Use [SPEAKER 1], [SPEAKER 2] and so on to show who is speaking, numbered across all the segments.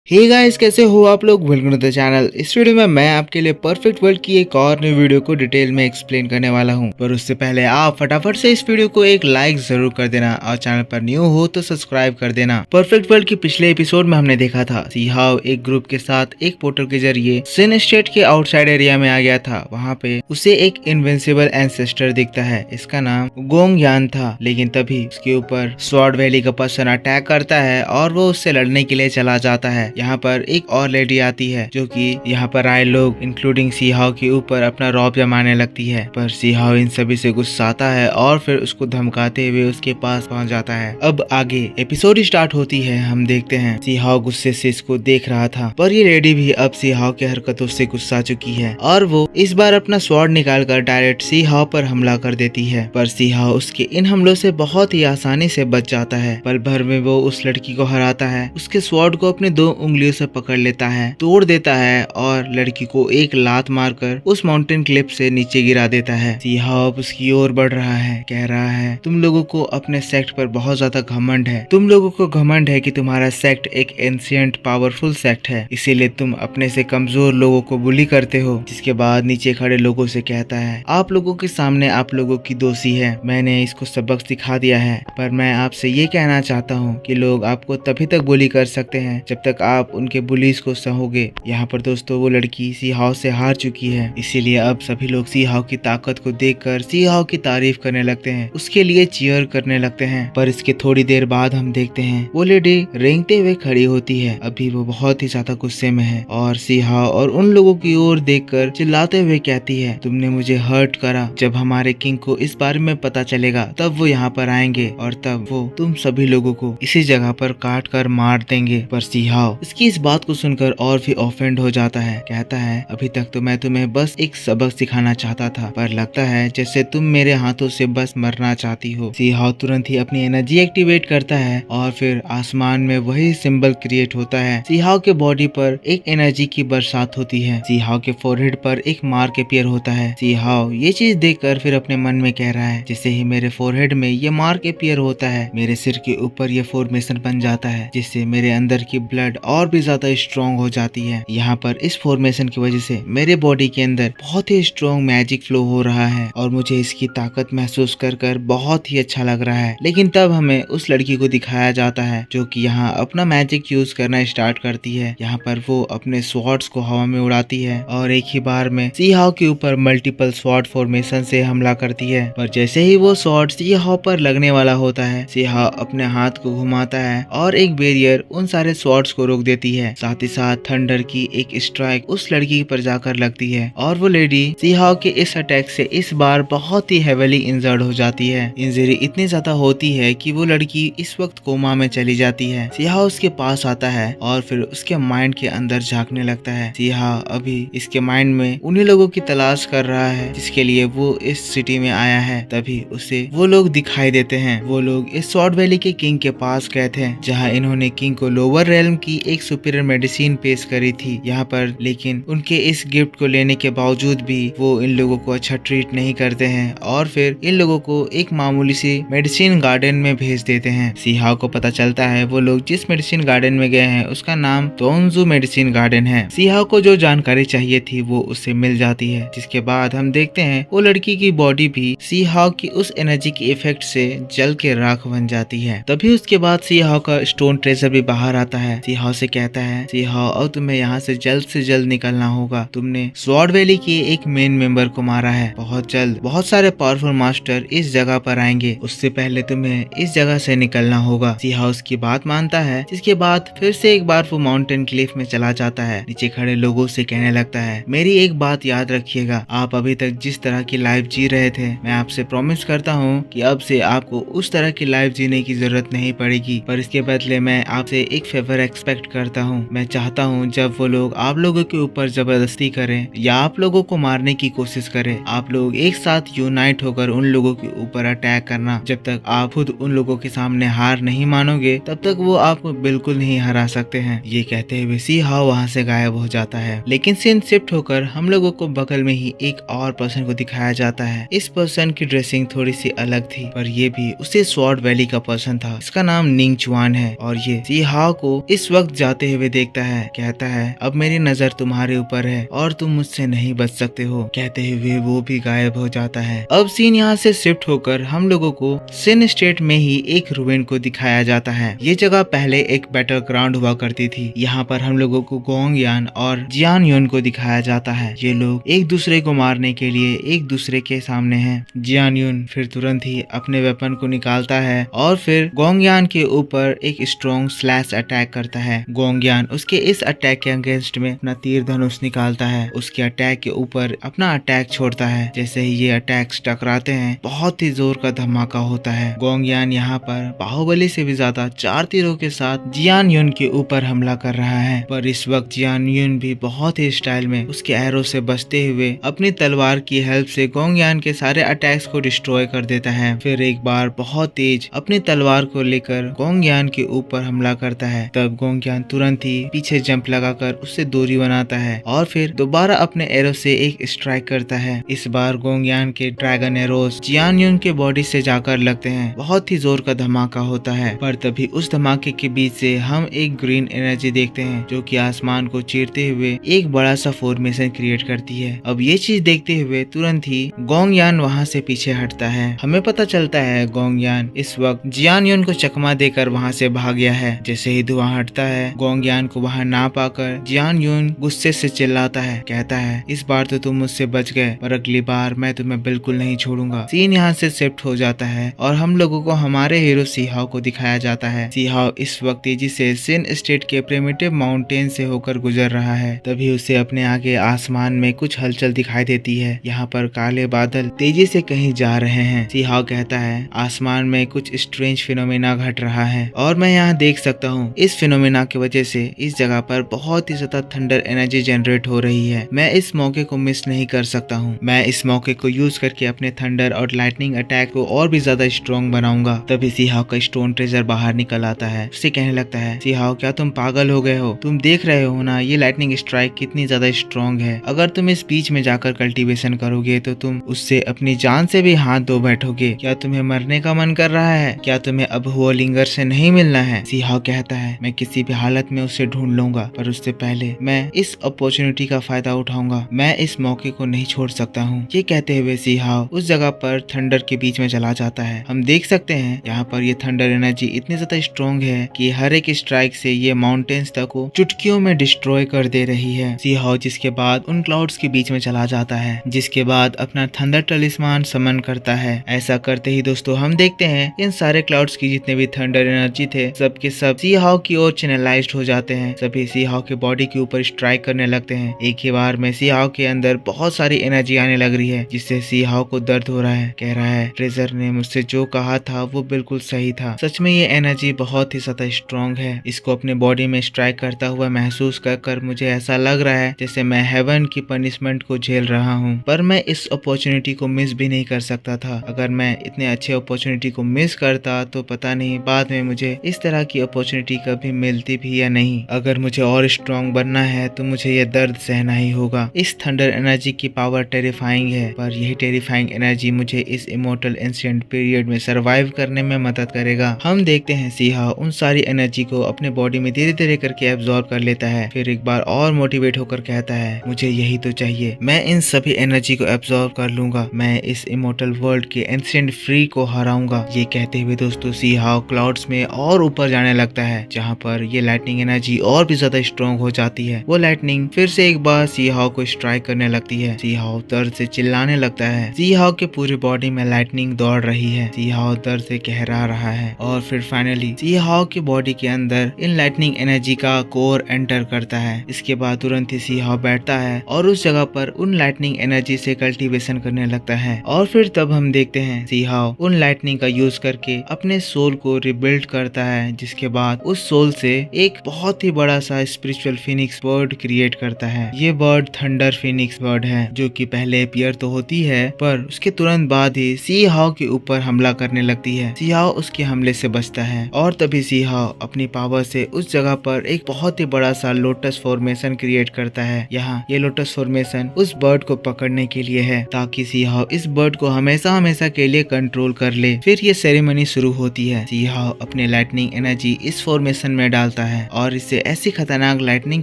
[SPEAKER 1] Hey guys, कैसे हो आप लोग। Welcome to the channel. इस वीडियो में मैं आपके लिए परफेक्ट वर्ल्ड की एक और न्यू वीडियो को डिटेल में एक्सप्लेन करने वाला हूं। पर उससे पहले आप फटाफट से इस वीडियो को एक लाइक जरूर कर देना और चैनल पर न्यू हो तो सब्सक्राइब कर देना। परफेक्ट वर्ल्ड के पिछले एपिसोड में हमने देखा था सी हाओ एक ग्रुप के साथ एक पोर्टल के जरिए सिन स्टेट के आउटसाइड एरिया में आ गया था। वहाँ पे उसे एक इनविंसिबल एंसेस्टर दिखता है, इसका नाम गोंग यान था। लेकिन तभी उसके ऊपर स्वॉर्ड वैली का पर्सन अटैक करता है और वो उससे लड़ने के लिए चला जाता है। यहाँ पर एक और लेडी आती है जो कि यहाँ पर आए लोग इंक्लूडिंग सी हाओ के ऊपर अपना रौब जमाने लगती है। पर सी हाओ इन सभी से गुस्साता है और फिर उसको धमकाते हुए उसके पास पहुंच जाता है। अब आगे एपिसोड स्टार्ट होती है। हम देखते हैं सी हाओ गुस्से से इसको देख रहा था, पर ये लेडी भी अब सी हाओ की हरकतों से गुस्सा चुकी है और वो इस बार अपना स्वॉर्ड निकाल कर डायरेक्ट सी हाओ पर हमला कर देती है। पर सी हाओ उसके इन हमलों से बहुत ही आसानी से बच जाता है। पल भर में वो उस लड़की को हराता है, उसके स्वॉर्ड को अपने दो उंगलियों से पकड़ लेता है, तोड़ देता है और लड़की को एक लात मारकर उस माउंटेन क्लिफ से नीचे गिरा देता है। सी हाओ अब उसकी ओर बढ़ रहा है, कह रहा है तुम लोगों को अपने सेक्ट पर बहुत ज्यादा घमंड है। तुम लोगों को घमंड है कि तुम्हारा सेक्ट एक एंशिएंट पावरफुल सेक्ट है, इसीलिए तुम अपने से कमजोर लोगों को बुली करते हो। जिसके बाद नीचे खड़े लोगों से कहता है आप लोगों के सामने आप लोगों की दोषी है, मैंने इसको सबक सिखा दिया है। पर मैं आपसे ये कहना चाहता हूँ कि लोग आपको तभी तक बुली कर सकते हैं जब तक आप उनके बुलीज को सहोगे। यहाँ पर दोस्तों वो लड़की सी हाओ से हार चुकी है, इसीलिए अब सभी लोग सी हाओ की ताकत को देखकर सी हाओ की तारीफ करने लगते हैं, उसके लिए चीयर करने लगते हैं। पर इसके थोड़ी देर बाद हम देखते हैं वो लेडी रेंगते हुए खड़ी होती है। अभी वो बहुत ही ज्यादा गुस्से में है और सी हाओ और उन लोगों की ओर देखकर चिल्लाते हुए कहती है तुमने मुझे हर्ट करा। जब हमारे किंग को इस बारे में पता चलेगा तब वो यहाँ पर आएंगे और तब वो तुम सभी लोगों को इसी जगह पर काट कर मार देंगे। पर सी हाओ इसकी इस बात को सुनकर और भी ऑफेंड हो जाता है, कहता है अभी तक तो मैं तुम्हें बस एक सबक सिखाना चाहता था, पर लगता है जैसे तुम मेरे हाथों से बस मरना चाहती हो। सी हाओ तुरंत ही अपनी एनर्जी एक्टिवेट करता है और फिर आसमान में वही सिंबल क्रिएट होता है। सी हाओ के बॉडी पर एक एनर्जी की बरसात होती है। सी हाओ के फोरहेड पर एक मार्क अपीयर होता है। सी हाओ ये चीज देखकर फिर अपने मन में कह रहा है जैसे ही मेरे फोरहेड में ये मार्क अपीयर होता है मेरे सिर के ऊपर ये फॉर्मेशन बन जाता है, जिससे मेरे अंदर की ब्लड और भी ज्यादा स्ट्रॉन्ग हो जाती है। यहाँ पर इस फॉर्मेशन की वजह से मेरे बॉडी के अंदर बहुत ही स्ट्रॉन्ग मैजिक फ्लो हो रहा है और मुझे इसकी ताकत महसूस कर कर बहुत ही अच्छा लग रहा है। लेकिन तब हमें उस लड़की को दिखाया जाता है जो कि यहाँ अपना मैजिक यूज करना स्टार्ट करती है। यहाँ पर वो अपने स्वॉर्ड्स को हवा में उड़ाती है और एक ही बार में सी हाओ के ऊपर मल्टीपल स्वॉर्ड फॉर्मेशन से हमला करती है। पर जैसे ही वो स्वॉर्ड सी हाओ पर लगने वाला होता है सी हाओ अपने हाथ को घुमाता है और एक बैरियर उन सारे स्वॉर्ड्स को रोक देती है। साथ ही साथ थंडर की एक स्ट्राइक उस लड़की पर जाकर लगती है और वो लेडी सी हाओ के इस अटैक से इस बार बहुत ही हेवीली इंजर्ड हो जाती है। इंजरी इतनी ज्यादा होती है कि वो लड़की इस वक्त कोमा में चली जाती है। सी हाओ उसके पास आता है और फिर उसके माइंड के अंदर झांकने लगता है। सी हाओ अभी इसके माइंड में उन्हीं लोगों की तलाश कर रहा है जिसके लिए वो इस सिटी में आया है। तभी उसे वो लोग दिखाई देते हैं। वो लोग इस स्वॉर्ड वैली के किंग के पास गए थे जहाँ इन्होंने किंग को लोअर रेल्म की एक सुपीरियर मेडिसिन पेश करी थी यहाँ पर। लेकिन उनके इस गिफ्ट को लेने के बावजूद भी वो इन लोगों को अच्छा ट्रीट नहीं करते हैं और फिर इन लोगों को एक मामूली सी मेडिसिन गार्डन में भेज देते हैं। सी हाओ को पता चलता है वो लोग जिस मेडिसिन गार्डन में गए हैं उसका नाम तोंजू मेडिसिन गार्डन है। सी हाओ को जो जानकारी चाहिए थी वो उससे मिल जाती है। जिसके बाद हम देखते हैं वो लड़की की बॉडी भी सी हाओ की उस एनर्जी के इफेक्ट से जल के राख बन जाती है। तभी उसके बाद सी हाओ का स्टोन ट्रेजर भी बाहर आता है। सी हाओ से कहता है सी हाओ अब तुम्हें यहाँ से जल्द निकलना होगा। तुमने स्वॉर्ड वैली के एक मेन मेंबर को मारा है। बहुत जल्द बहुत सारे पावरफुल मास्टर इस जगह पर आएंगे, उससे पहले तुम्हें इस जगह से निकलना होगा। सी हाउस की बात मानता है। जिसके बाद फिर से एक बार वो माउंटेन क्लिफ में चला जाता है। नीचे खड़े लोगों से कहने लगता है मेरी एक बात याद रखिएगा, आप अभी तक जिस तरह की लाइफ जी रहे थे मैं आपसे प्रॉमिस करता हूँ कि अब से आपको उस तरह की लाइफ जीने की जरूरत नहीं पड़ेगी। पर इसके बदले मैं आपसे एक फेवर एक्सपेक्ट करता हूँ। मैं चाहता हूँ जब वो लोग आप लोगों के ऊपर जबरदस्ती करें या आप लोगों को मारने की कोशिश करें, आप लोग एक साथ यूनाइट होकर उन लोगों के ऊपर अटैक करना। जब तक आप खुद उन लोगों के सामने हार नहीं मानोगे तब तक वो आपको बिल्कुल नहीं हरा सकते हैं। ये कहते हुए सी हाओ वहाँ से गायब हो जाता है। लेकिन सीन शिफ्ट होकर हम लोगों को बगल में ही एक और पर्सन को दिखाया जाता है। इस पर्सन की ड्रेसिंग थोड़ी सी अलग थी पर ये भी उसी स्वॉर्ड वैली का पर्सन था। इसका नाम निंग चुआन है और ये सी हाओ को इस वक्त वक्त जाते हुए देखता है। कहता है अब मेरी नजर तुम्हारे ऊपर है और तुम मुझसे नहीं बच सकते हो। कहते हुए वो भी गायब हो जाता है। अब सीन यहाँ से शिफ्ट होकर हम लोगों को सिन स्टेट में ही एक रुइन को दिखाया जाता है। ये जगह पहले एक बैटल ग्राउंड हुआ करती थी। यहाँ पर हम लोगों को गोंग यान और जियान युन को दिखाया जाता है। ये लोग एक दूसरे को मारने के लिए एक दूसरे के सामने हैं। जियान युन फिर तुरंत ही अपने वेपन को निकालता है और फिर गोंग यान के ऊपर एक स्ट्रॉन्ग स्लैश अटैक करता है। गोंग यान उसके इस अटैक के अगेंस्ट में अपना तीर धनुष निकालता है। उसके अटैक के ऊपर अपना अटैक छोड़ता है। जैसे ही ये अटैक्स टकराते हैं बहुत ही जोर का धमाका होता है। गोंग यान यहाँ पर बाहुबली से भी ज्यादा 4 तीरों के साथ जियान युन के ऊपर हमला कर रहा है। पर इस वक्त जियान युन भी बहुत ही स्टाइल में उसके एरो से बचते हुए अपनी तलवार की हेल्प से गोंग यान के सारे अटैक्स को डिस्ट्रॉय कर देता है। फिर एक बार बहुत तेज अपनी तलवार को लेकर गोंग यान के ऊपर हमला करता है। तब गोंग यान तुरंत ही पीछे जंप लगाकर उससे दूरी बनाता है और फिर दोबारा अपने एरो से एक स्ट्राइक करता है। इस बार गोंग यान के ड्रैगन एरोस जियान युन के बॉडी से जाकर लगते हैं। बहुत ही जोर का धमाका होता है। पर तभी उस धमाके के बीच से हम एक ग्रीन एनर्जी देखते हैं जो कि आसमान को चीरते हुए एक बड़ा सा फॉर्मेशन क्रिएट करती है। अब ये चीज देखते हुए तुरंत ही गोंग यान वहाँ से पीछे हटता है। हमें पता चलता है गोंग यान इस वक्त जियान युन को चकमा देकर वहाँ से भाग गया है। जैसे ही धुआं हटता है गोंग यान को वहाँ ना पाकर जियान युन गुस्से से चिल्लाता है। कहता है इस बार तो तुम मुझसे बच गए पर अगली बार मैं तुम्हें बिल्कुल नहीं छोड़ूंगा। सीन यहाँ से शिफ्ट हो जाता है और हम लोगों को हमारे हीरो सीहाओ को दिखाया जाता है। सीहाओ इस वक्त तेजी से सिन स्टेट के प्रिमिटिव माउंटेन से होकर गुजर रहा है। तभी उसे अपने आगे आसमान में कुछ हलचल दिखाई देती है। यहाँ पर काले बादल तेजी से कहीं जा रहे हैं। सीहाओ कहता है आसमान में कुछ स्ट्रेंज फिनोमेना घट रहा है और मैं यहाँ देख सकता हूँ इस फिनोमेना की वजह से इस जगह पर बहुत ही ज्यादा थंडर एनर्जी जनरेट हो रही है। मैं इस मौके को मिस नहीं कर सकता हूँ। मैं इस मौके को यूज करके अपने थंडर और लाइटनिंग अटैक को और भी ज्यादा स्ट्रॉन्ग बनाऊंगा। तभी सीहाओ का स्टोन ट्रेजर बाहर निकल आता है। उसे कहने लगता है सीहाओ क्या तुम पागल हो गए हो? तुम देख रहे हो ना ये लाइटनिंग स्ट्राइक कितनी ज्यादा स्ट्रॉन्ग है। अगर तुम इस बीच में जाकर कल्टीवेशन करोगे तो तुम उससे अपनी जान से भी हाथ धो बैठोगे। क्या तुम्हें मरने का मन कर रहा है? क्या तुम्हें अब हुओलिंगर से नहीं मिलना है? सीहाओ कहता है मैं किसी भी हालत में उसे ढूंढ लूंगा पर उससे पहले मैं इस अपॉर्चुनिटी का फायदा उठाऊंगा। मैं इस मौके को नहीं छोड़ सकता हूँ। ये कहते हुए सीहाओ उस जगह पर थंडर के बीच में चला जाता है। हम देख सकते हैं यहाँ पर ये थंडर एनर्जी इतनी ज्यादा स्ट्रॉन्ग है कि हर एक स्ट्राइक से ये माउंटेन्स तक को चुटकियों में डिस्ट्रॉय कर दे रही है। सीहाओ जिसके बाद उन क्लाउड्स के बीच में चला जाता है। जिसके बाद अपना थंडर टलिस्मान समन करता है। ऐसा करते ही दोस्तों हम देखते हैं इन सारे क्लाउड्स की जितने भी थंडर एनर्जी थे सब के सब सीहाओ की ओर चैनलाइज्ड हो जाते हैं। सभी सीहाओ के बॉडी के ऊपर स्ट्राइक करने लगते हैं। एक ही बार में सीहाओ के अंदर बहुत सारी एनर्जी आने लग रही है जिससे सीहाओ को दर्द हो रहा है। कह रहा है ट्रेजर ने मुझसे जो कहा था वो बिल्कुल सही था। सच में ये एनर्जी बहुत ही ज्यादा स्ट्रॉन्ग है। इसको अपने बॉडी में स्ट्राइक करता हुआ महसूस कर मुझे ऐसा लग रहा है जैसे मैं हेवन की पनिशमेंट को झेल रहा हूँ। पर मैं इस अपॉर्चुनिटी को मिस भी नहीं कर सकता था। अगर मैं इतने अच्छे अपॉर्चुनिटी को मिस करता तो पता नहीं बाद में मुझे इस तरह की अपॉर्चुनिटी कभी मिलती भी या नहीं। अगर मुझे और स्ट्रॉन्ग बनना है तो मुझे ये दर्द सहना ही होगा। इस थंडर एनर्जी की पावर टेरिफाइंग है पर यही टेरिफाइंग एनर्जी मुझे इस इमोर्टल एंशिएंट पीरियड में सरवाइव करने में मदद करेगा। हम देखते हैं सीहाओ उन सारी एनर्जी को अपने बॉडी में धीरे धीरे करके एब्जॉर्ब कर लेता है। फिर एक बार और मोटिवेट होकर कहता है मुझे यही तो चाहिए। मैं इन सभी एनर्जी को एब्जॉर्ब कर लूंगा। मैं इस इमोर्टल वर्ल्ड के एंशिएंट फ्री को हराऊंगा। ये कहते हुए दोस्तों सीहाओ क्लाउड्स में और ऊपर जाने लगता है जहाँ पर ये लाइटनिंग एनर्जी और भी ज्यादा स्ट्रॉन्ग हो जाती है। वो लाइटनिंग फिर से एक बार सीहाओ को स्ट्राइक करने लगती है। सीहाओ दर्द से चिल्लाने लगता है। सीहाओ के पूरी बॉडी में लाइटनिंग दौड़ रही है। सीहाओ दर्द से कहरा रहा है और फिर फाइनली सीहाओ की बॉडी के अंदर इन लाइटनिंग एनर्जी का कोर एंटर करता है। इसके बाद तुरंत ही सीहाओ बैठता है और उस जगह पर उन लाइटनिंग एनर्जी से कल्टीवेशन करने लगता है। और फिर तब हम देखते हैं सीहाओ उन लाइटनिंग का यूज करके अपने सोल को रिबिल्ड करता है। जिसके बाद उस सोल से एक बहुत ही बड़ा सा स्पिरिचुअल फिनिक्स बर्ड क्रिएट करता है। ये बर्ड थंडर फिनिक्स बर्ड है जो कि पहले अपीयर तो होती है पर उसके तुरंत बाद ही सीहाओ के ऊपर हमला करने लगती है। सीहाओ उसके हमले से बचता है और तभी सीहाओ अपनी पावर से उस जगह पर एक बहुत ही बड़ा सा लोटस फॉर्मेशन क्रिएट करता है। यहाँ ये लोटस फॉर्मेशन उस बर्ड को पकड़ने के लिए है ताकि सीहाओ इस बर्ड को हमेशा हमेशा के लिए कंट्रोल कर ले। फिर ये सेरेमनी शुरू होती है। सीहाओ अपने लाइटनिंग एनर्जी इस फॉर्मेशन में डालता होता है और इससे ऐसी खतरनाक लाइटनिंग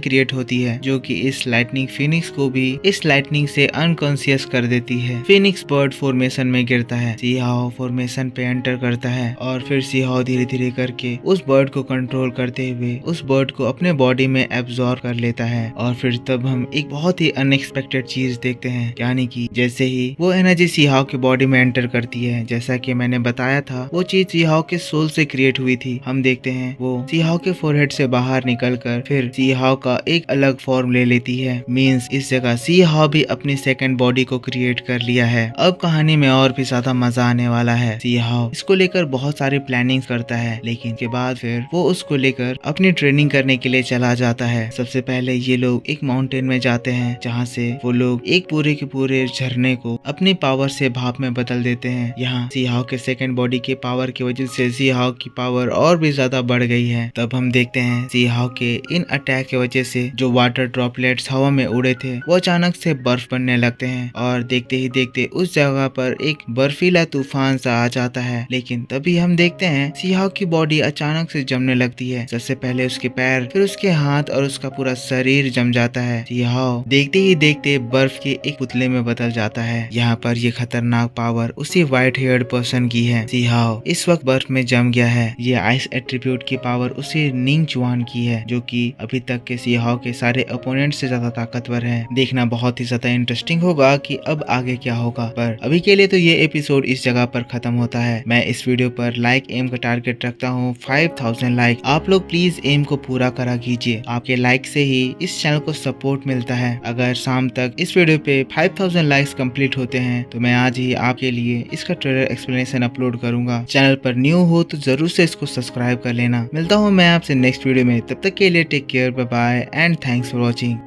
[SPEAKER 1] क्रिएट होती है जो कि इस लाइटनिंग फिनिक्स को भी इस लाइटनिंग से अनकॉन्शियस कर देती है। फिनिक्स बर्ड फॉर्मेशन में गिरता है, सी हाओ फॉर्मेशन पे एंटर करता है और फिर सी हाओ धीरे धीरे करके उस बर्ड को कंट्रोल करते हुए उस बर्ड को अपने बॉडी में एब्जॉर्ब कर लेता है। और फिर तब हम एक बहुत ही अनएक्सपेक्टेड चीज देखते हैं, यानी कि जैसे ही वो एनर्जी सी हाओ के बॉडी में एंटर करती है, जैसा कि मैंने बताया था वो चीज सी हाओ के सोल से क्रिएट हुई थी। हम देखते हैं वो सी हाओ के फोरहेड से बाहर निकलकर फिर सी हाओ का एक अलग फॉर्म ले लेती है। मींस इस जगह सी हाओ भी अपनी सेकंड बॉडी को क्रिएट कर लिया है। अब कहानी में और भी ज्यादा मजा आने वाला है। सी हाओ इसको लेकर बहुत सारी प्लानिंग करता है, लेकिन के बाद फिर वो उसको लेकर अपनी ट्रेनिंग करने के लिए चला जाता है। सबसे पहले ये लोग एक माउंटेन में जाते हैं जहाँ से वो लोग एक पूरे के पूरे झरने को अपनी पावर से भाप में बदल देते हैं। यहाँ सी हाओ के सेकंड बॉडी के पावर की वजह से सी हाओ की पावर और भी ज्यादा बढ़ गई है। तब हम देखते हैं सी हाओ के इन अटैक की वजह से जो वाटर ड्रॉपलेट्स हवा में उड़े थे वो अचानक से बर्फ बनने लगते हैं और देखते ही देखते उस जगह पर एक बर्फीला तूफान सा आ जाता है। लेकिन तभी हम देखते हैं सी हाओ की बॉडी अचानक से जमने लगती है। सबसे पहले उसके पैर, फिर उसके हाथ और उसका पूरा शरीर जम जाता है। सी हाओ देखते ही देखते बर्फ के एक पुतले में बदल जाता है। यहाँ पर ये खतरनाक पावर उसी व्हाइट हेयर्ड पर्सन की है। सी हाओ इस वक्त बर्फ में जम गया है। ये आइस एट्रीब्यूट की पावर उसी निंग चुआन की है जो कि अभी तक के सी हाओ के सारे ओपोनेंट से ज्यादा ताकतवर है। देखना बहुत ही ज्यादा इंटरेस्टिंग होगा कि अब आगे क्या होगा। पर अभी के लिए तो ये एपिसोड इस जगह पर खत्म होता है। मैं इस वीडियो पर लाइक एम का टारगेट रखता हूँ 5000 लाइक। आप लोग प्लीज एम को पूरा करा कीजिए। आपके लाइक से ही इस चैनल को सपोर्ट मिलता है। अगर शाम तक इस वीडियो पे 5000 लाइक्स कंप्लीट होते हैं तो मैं आज ही आपके लिए इसका ट्रेलर एक्सप्लेनेशन अपलोड करूंगा। चैनल पर न्यू हो तो जरूर से इसको सब्सक्राइब कर लेना। मिलता हूँ मैं आपसे नेक्स्ट वीडियो में, तब तक के लिए take care, bye bye and thanks for watching.